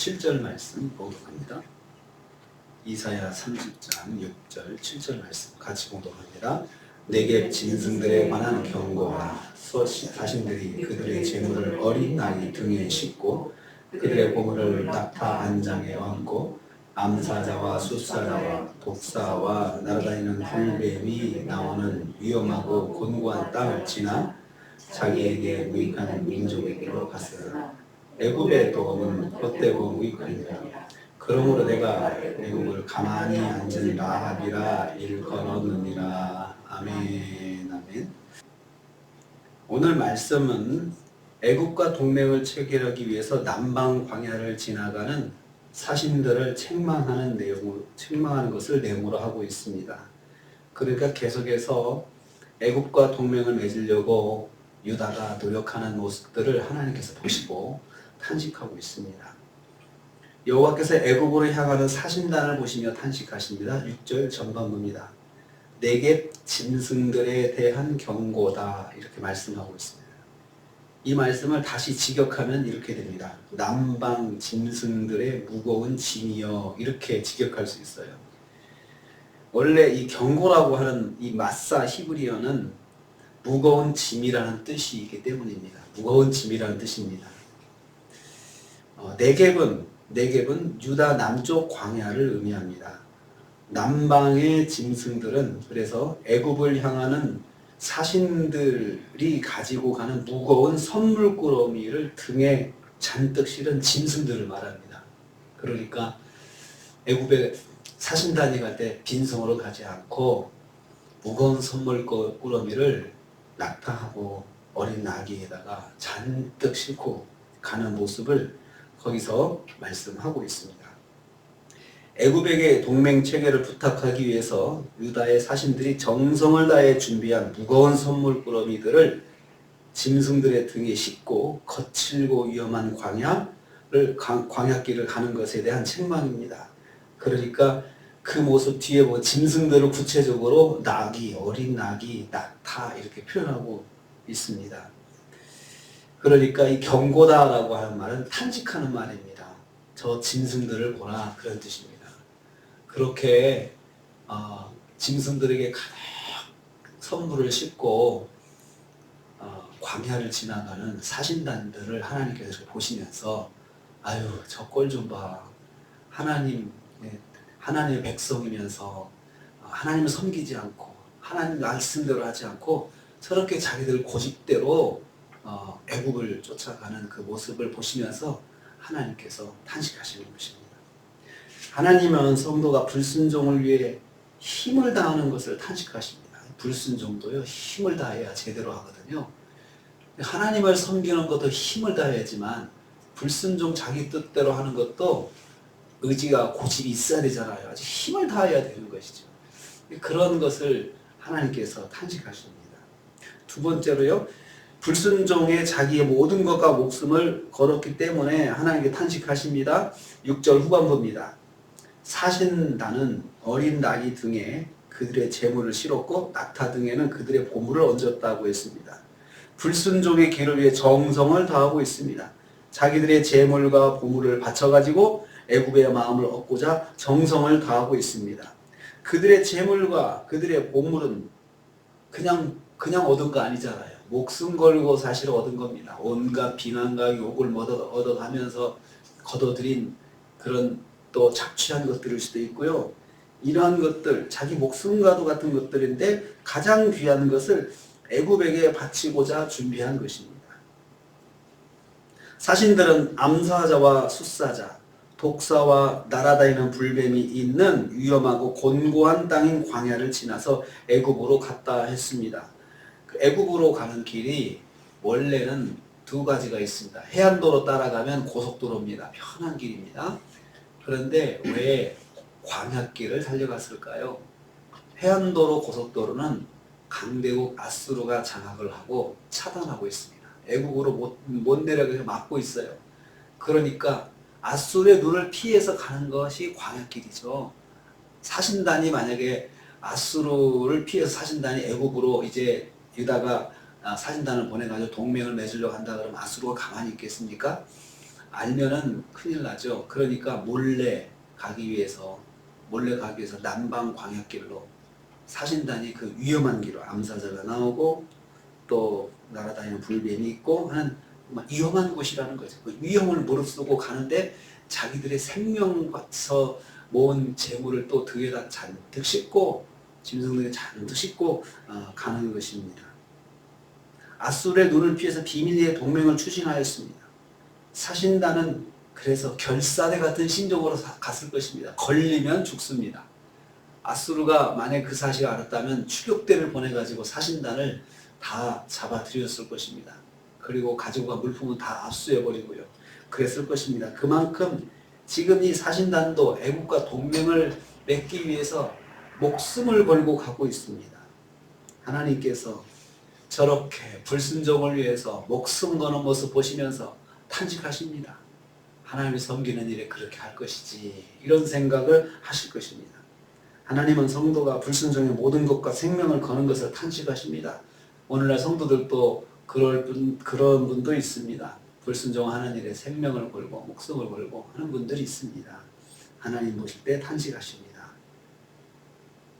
7절 말씀 봉독합니다. 이사야 30장 6절 7절 말씀 같이 봉독합니다. 내게 짐승들에 관한 경고라. 사신들이 그들의 재물을 어린 나귀 등에 싣고 그들의 보물을 낙타 안장에 얹고 암사자와 숫사자와 독사와 날아다니는 불뱀이 나오는 위험하고 곤고한 땅을 지나 자기에게 무익한 민족에게로 갔으나 애굽의 도움은 헛되고 무익하니라. 그러므로 내가 애굽을 가만히 앉은 라합이라 일컬었느니라. 아멘. 아멘. 오늘 말씀은 애굽과 동맹을 체결하기 위해서 남방 광야를 지나가는 사신들을 책망하는 것을 내용으로 하고 있습니다. 그러니까 계속해서 애굽과 동맹을 맺으려고 유다가 노력하는 모습들을 하나님께서 보시고 탄식하고 있습니다. 여호와께서 애굽으로 향하는 사신단을 보시며 탄식하십니다. 6절 전반부입니다. 내게 짐승들에 대한 경고다, 이렇게 말씀하고 있습니다. 이 말씀을 다시 직역하면 이렇게 됩니다. 남방 짐승들의 무거운 짐이여, 이렇게 직역할 수 있어요. 원래 이 경고라고 하는 이 마사 히브리어는 무거운 짐이라는 뜻이기 때문입니다. 무거운 짐이라는 뜻입니다. 네겝은 유다 남쪽 광야를 의미합니다. 남방의 짐승들은 그래서 애굽을 향하는 사신들이 가지고 가는 무거운 선물꾸러미를 등에 잔뜩 실은 짐승들을 말합니다. 그러니까 애굽에 사신단이 갈 때 빈손으로 가지 않고 무거운 선물꾸러미를 낙타하고 어린 나귀에다가 잔뜩 싣고 가는 모습을 거기서 말씀하고 있습니다. 애굽에게 동맹 체결을 부탁하기 위해서 유다의 사신들이 정성을 다해 준비한 무거운 선물꾸러미들을 짐승들의 등에 싣고 거칠고 위험한 광야길을 가는 것에 대한 책망입니다. 그러니까 그 모습 뒤에 짐승들을 구체적으로 나귀, 어린 나귀, 낙타 이렇게 표현하고 있습니다. 그러니까 이 경고다라고 하는 말은 탄식하는 말입니다. 저 짐승들을 보라, 그런 뜻입니다. 그렇게 짐승들에게 가득 선물을 싣고 광야를 지나가는 사신단들을 하나님께서 보시면서 아유, 저 꼴 좀 봐. 하나님의 백성이면서 하나님을 섬기지 않고 하나님 말씀대로 하지 않고 저렇게 자기들 고집대로 애굽을 쫓아가는 그 모습을 보시면서 하나님께서 탄식하시는 것입니다. 하나님은 성도가 불순종을 위해 힘을 다하는 것을 탄식하십니다. 불순종도요, 힘을 다해야 제대로 하거든요. 하나님을 섬기는 것도 힘을 다해야지만 불순종 자기 뜻대로 하는 것도 의지가 고집이 있어야 되잖아요. 아주 힘을 다해야 되는 것이죠. 그런 것을 하나님께서 탄식하십니다. 두 번째로요, 불순종에 자기의 모든 것과 목숨을 걸었기 때문에 하나님께 탄식하십니다. 6절 후반부입니다. 사신단은 어린 나귀 등에 그들의 재물을 실었고 낙타 등에는 그들의 보물을 얹었다고 했습니다. 불순종의 길을 위해 정성을 다하고 있습니다. 자기들의 재물과 보물을 바쳐가지고 애굽의 마음을 얻고자 정성을 다하고 있습니다. 그들의 재물과 그들의 보물은 그냥 얻은 거 아니잖아요. 목숨 걸고 사실 얻은 겁니다. 온갖 비난과 욕을 얻어가면서 거둬들인 그런 또 착취한 것들일 수도 있고요. 이러한 것들, 자기 목숨과도 같은 것들인데 가장 귀한 것을 애굽에게 바치고자 준비한 것입니다. 사신들은 암사자와 숫사자, 독사와 날아다니는 불뱀이 있는 위험하고 곤고한 땅인 광야를 지나서 애굽으로 갔다 했습니다. 그 애굽으로 가는 길이 원래는 두 가지가 있습니다. 해안도로 따라가면 고속도로입니다. 편한 길입니다. 그런데 왜 광야길을 달려갔을까요? 해안도로 고속도로는 강대국 아수르가 장악을 하고 차단하고 있습니다. 애국으로 못 내려가서 막고 있어요. 그러니까 아수르의 눈을 피해서 가는 것이 광야길이죠. 사신단이 만약에 아수르를 피해서 사신단이 애국으로 이제 유다가 사신단을 보내가지고 동맹을 맺으려고 한다 그러면 아수르가 가만히 있겠습니까? 알면은 큰일 나죠. 그러니까 몰래 가기 위해서 남방 광약길로 사신단이 그 위험한 길로 암사자가 나오고 또 날아다니는 불뱀이 있고 하는 위험한 곳이라는 거죠. 그 위험을 무릅쓰고 가는데 자기들의 생명 바쳐 모은 재물을 또 등에다 잔뜩 싣고 짐승 등에 잔뜩 싣고 가는 것입니다. 아수르의 눈을 피해서 비밀리에 동맹을 추진하였습니다. 사신단은 그래서 결사대 같은 심정으로 갔을 것입니다. 걸리면 죽습니다. 아수르가 만약 그 사실을 알았다면 추격대를 보내가지고 사신단을 다 잡아들였을 것입니다. 그리고 가지고 간 물품은 다 압수해버리고요. 그랬을 것입니다. 그만큼 지금 이 사신단도 애국과 동맹을 맺기 위해서 목숨을 걸고 가고 있습니다. 하나님께서 저렇게 불순종을 위해서 목숨 거는 모습 보시면서 탄식하십니다. 하나님이 섬기는 일에 그렇게 할 것이지 이런 생각을 하실 것입니다. 하나님은 성도가 불순종의 모든 것과 생명을 거는 것을 탄식하십니다. 오늘날 성도들도 그런 분도 있습니다. 불순종하는 일에 생명을 걸고 목숨을 걸고 하는 분들이 있습니다. 하나님 보실 때 탄식하십니다.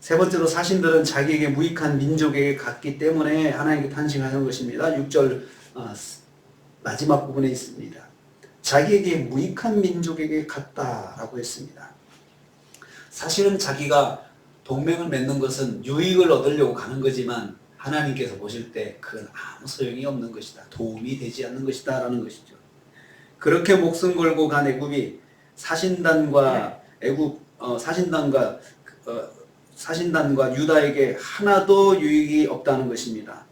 세 번째로 사신들은 자기에게 무익한 민족에게 갔기 때문에 하나님께 탄식하는 것입니다. 6절 마지막 부분에 있습니다. 자기에게 무익한 민족에게 갔다라고 했습니다. 사실은 자기가 동맹을 맺는 것은 유익을 얻으려고 가는 거지만 하나님께서 보실 때 그건 아무 소용이 없는 것이다. 도움이 되지 않는 것이다 라는 것이죠. 그렇게 목숨 걸고 간 애굽이 사신단과 유다에게 하나도 유익이 없다는 것입니다.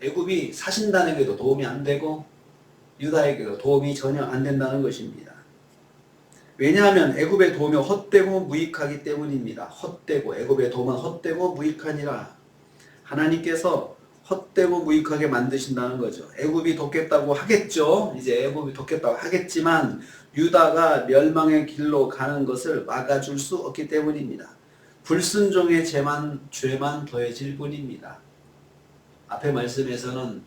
애굽이 사신단에게도 도움이 안 되고 유다에게도 도움이 전혀 안 된다는 것입니다. 왜냐하면 애굽의 도움이 헛되고 무익하기 때문입니다. 애굽의 도움은 헛되고 무익하니라. 하나님께서 헛되고 무익하게 만드신다는 거죠. 애굽이 돕겠다고 하겠죠. 이제 애굽이 돕겠다고 하겠지만 유다가 멸망의 길로 가는 것을 막아줄 수 없기 때문입니다. 불순종의 죄만 더해질 뿐입니다. 앞에 말씀에서는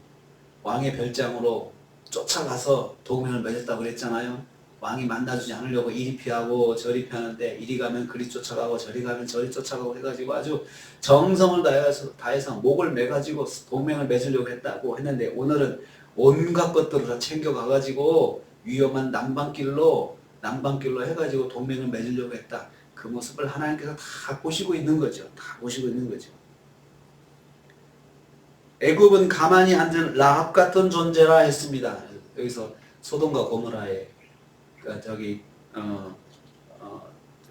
왕의 별장으로 쫓아가서 동맹을 맺었다고 그랬잖아요. 왕이 만나주지 않으려고 이리 피하고 저리 피하는데 이리 가면 그리 쫓아가고 저리 가면 저리 쫓아가고 해가지고 아주 정성을 다해서 목을 매가지고 동맹을 맺으려고 했다고 했는데 오늘은 온갖 것들을 다 챙겨가가지고 위험한 남방길로 해가지고 동맹을 맺으려고 했다. 그 모습을 하나님께서 다 보시고 있는 거죠. 애굽은 가만히 앉은 라합 같은 존재라 했습니다. 여기서 소돔과 고모라의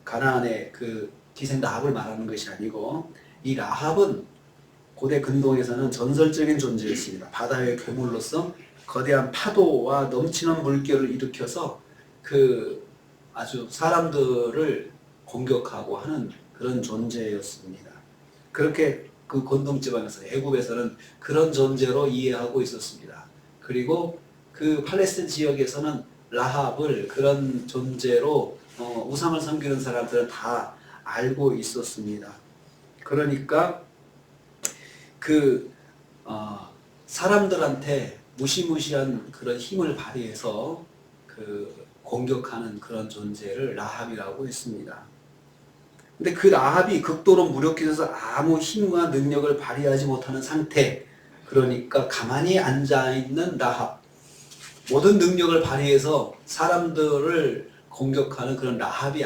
가나안의 그 기생 라합을 말하는 것이 아니고 이 라합은 고대 근동에서는 전설적인 존재였습니다. 바다의 괴물로서 거대한 파도와 넘치는 물결을 일으켜서 그 아주 사람들을 공격하고 하는 그런 존재였습니다. 그렇게 그 근동지방에서 애굽에서는 그런 존재로 이해하고 있었습니다. 그리고 그 팔레스틴 지역에서는 라합을 그런 존재로 우상을 섬기는 사람들은 다 알고 있었습니다. 그러니까 그 사람들한테 무시무시한 그런 힘을 발휘해서 그 공격하는 그런 존재를 라합이라고 했습니다. 근데 그 라합이 극도로 무력해져서 아무 힘과 능력을 발휘하지 못하는 상태, 그러니까 가만히 앉아있는 라합, 모든 능력을 발휘해서 사람들을 공격하는 그런 라합이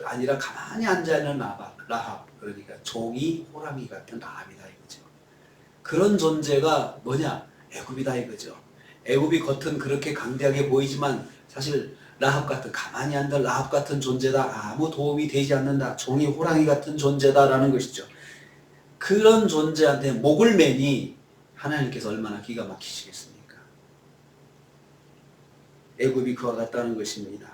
아니라 가만히 앉아있는 라합, 그러니까 종이 호랑이 같은 라합이다 이거죠. 그런 존재가 뭐냐? 애굽이다 이거죠. 애굽이 겉은 그렇게 강대하게 보이지만 사실 가만히 앉은 라합 같은 존재다. 아무 도움이 되지 않는다. 종이 호랑이 같은 존재다라는 것이죠. 그런 존재한테 목을 매니 하나님께서 얼마나 기가 막히시겠습니까? 애굽이 그와 같다는 것입니다.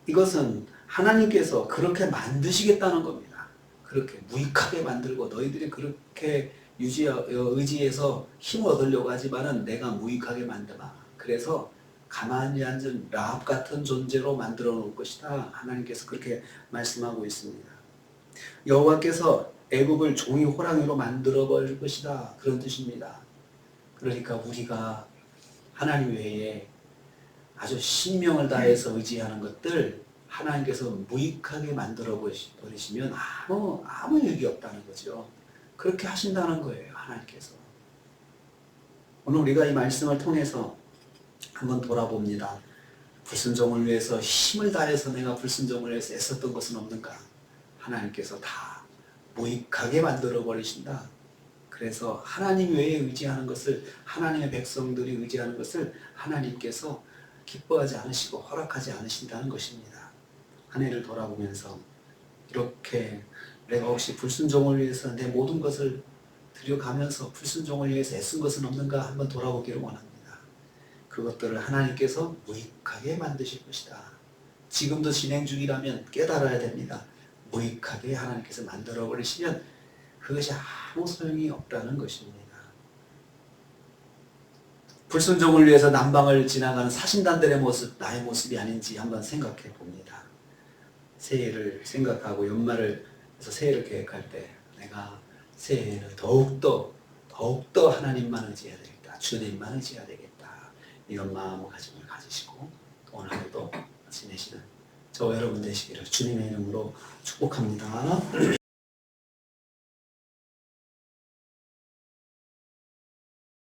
이것은 하나님께서 그렇게 만드시겠다는 겁니다. 그렇게 무익하게 만들고 너희들이 그렇게 의지해서 힘을 얻으려고 하지만은 내가 무익하게 만드마. 그래서 가만히 앉은 라합 같은 존재로 만들어 놓을 것이다. 하나님께서 그렇게 말씀하고 있습니다. 여호와께서 애굽을 종이 호랑이로 만들어 버릴 것이다. 그런 뜻입니다. 그러니까 우리가 하나님 외에 아주 신명을 다해서 의지하는 것들 하나님께서 무익하게 만들어 버리시면 아무 의미 없다는 거죠. 그렇게 하신다는 거예요, 하나님께서. 오늘 우리가 이 말씀을 통해서 한번 돌아봅니다. 불순종을 위해서 힘을 다해서 내가 불순종을 위해서 애썼던 것은 없는가? 하나님께서 다 무익하게 만들어 버리신다. 그래서 하나님 외에 의지하는 것을, 하나님의 백성들이 의지하는 것을 하나님께서 기뻐하지 않으시고 허락하지 않으신다는 것입니다. 한 해를 돌아보면서 이렇게 내가 혹시 불순종을 위해서 내 모든 것을 들여가면서 불순종을 위해서 애쓴 것은 없는가 한번 돌아보기를 원합니다. 그것들을 하나님께서 무익하게 만드실 것이다. 지금도 진행 중이라면 깨달아야 됩니다. 무익하게 하나님께서 만들어 버리시면 그것이 아무 소용이 없다는 것입니다. 불순종을 위해서 남방을 지나가는 사신단들의 모습, 나의 모습이 아닌지 한번 생각해 봅니다. 새해를 생각하고 연말을 해서 새해를 계획할 때 내가 새해에는 더욱더 하나님만 의지해야 되겠다. 주님만 의지해야 되겠다. 이런 마음가짐을 가지시고 오늘 하루도 지내시는 저와 여러분 되시기를 주님의 이름으로 축복합니다.